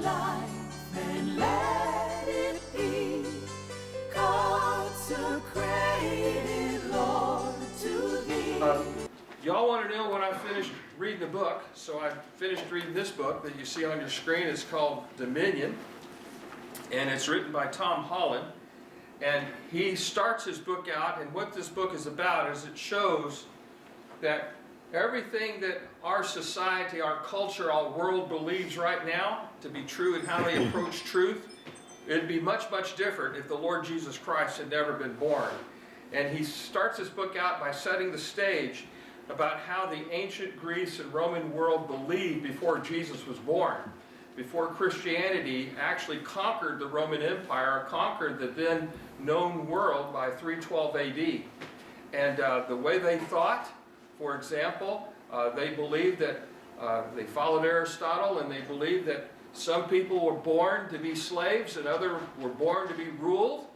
life and let it be consecrated, Lord, to Thee. Y'all want to know when I finished reading the book, so I finished reading this book that you see on your screen. It's called Dominion, and it's written by Tom Holland. And he starts his book out, and what this book is about is it shows that everything that our society, our culture, our world believes right now to be true and how they approach truth, it'd be much, much different if the Lord Jesus Christ had never been born. And he starts his book out by setting the stage about how the ancient Greece and Roman world believed before Jesus was born, before Christianity actually conquered the Roman Empire, conquered the then known world by 312 AD. And the way they thought, for example, they believed that, they followed Aristotle, and they believed that some people were born to be slaves and others were born to be ruled.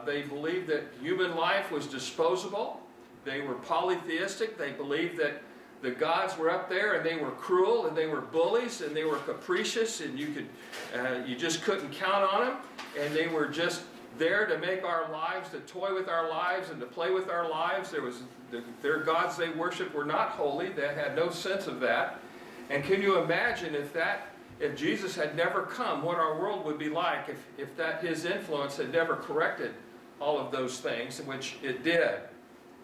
They believed that human life was disposable. They were polytheistic. They believed that the gods were up there and they were cruel and they were bullies and they were capricious and you just couldn't count on them, and they were just there to make our lives, to toy with our lives and to play with our lives. Their gods they worshiped were not holy. They had no sense of that. And can you imagine if Jesus had never come, what our world would be like if his influence had never corrected all of those things, which it did.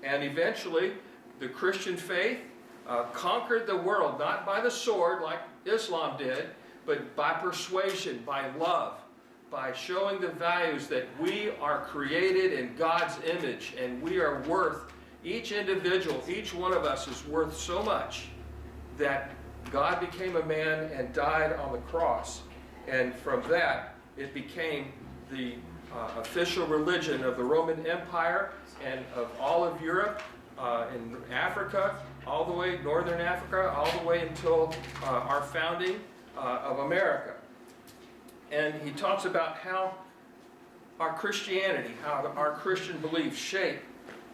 And eventually the Christian faith conquered the world, not by the sword like Islam did, but by persuasion, by love, by showing the values that we are created in God's image and we are worth, each individual, each one of us is worth so much that God became a man and died on the cross. And from that, it became the official religion of the Roman Empire and of all of Europe, in Africa, all the way, Northern Africa, all the way until our founding of America. And he talks about how our Christianity, how our Christian beliefs shape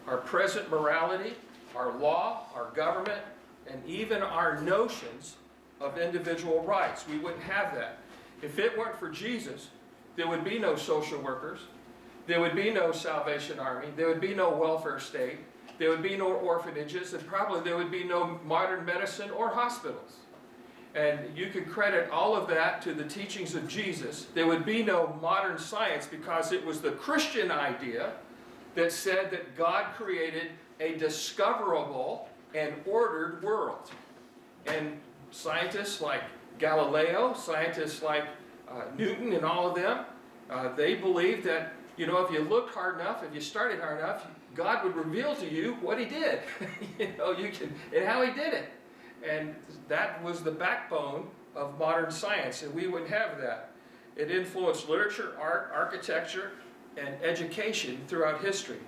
our present morality, our law, our government, and even our notions of individual rights. We wouldn't have that. If it weren't for Jesus, there would be no social workers, there would be no Salvation Army, there would be no welfare state, there would be no orphanages, and probably there would be no modern medicine or hospitals. And you could credit all of that to the teachings of Jesus. There would be no modern science because it was the Christian idea that said that God created a discoverable and ordered world. And scientists like Galileo, scientists like Newton and all of them, they believed that, if you looked hard enough, if you started hard enough, God would reveal to you what he did, and how he did it. And that was the backbone of modern science, and we wouldn't have that. It influenced literature, art, architecture, and education throughout history.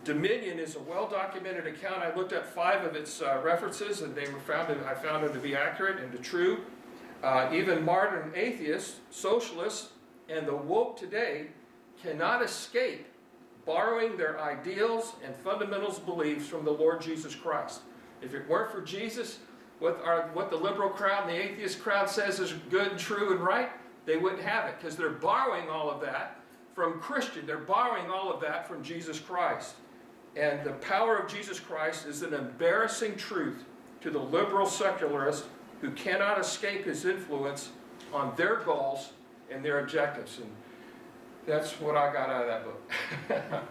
Dominion is a well-documented account. I looked at 5 of its references, and I found them to be accurate and true. Even modern atheists, socialists, and the woke today cannot escape borrowing their ideals and fundamentals beliefs from the Lord Jesus Christ. If it weren't for Jesus, what the liberal crowd and the atheist crowd says is good and true and right, they wouldn't have it, because they're borrowing all of that from Christian. They're borrowing all of that from Jesus Christ. And the power of Jesus Christ is an embarrassing truth to the liberal secularists who cannot escape his influence on their goals and their objectives. And that's what I got out of that book.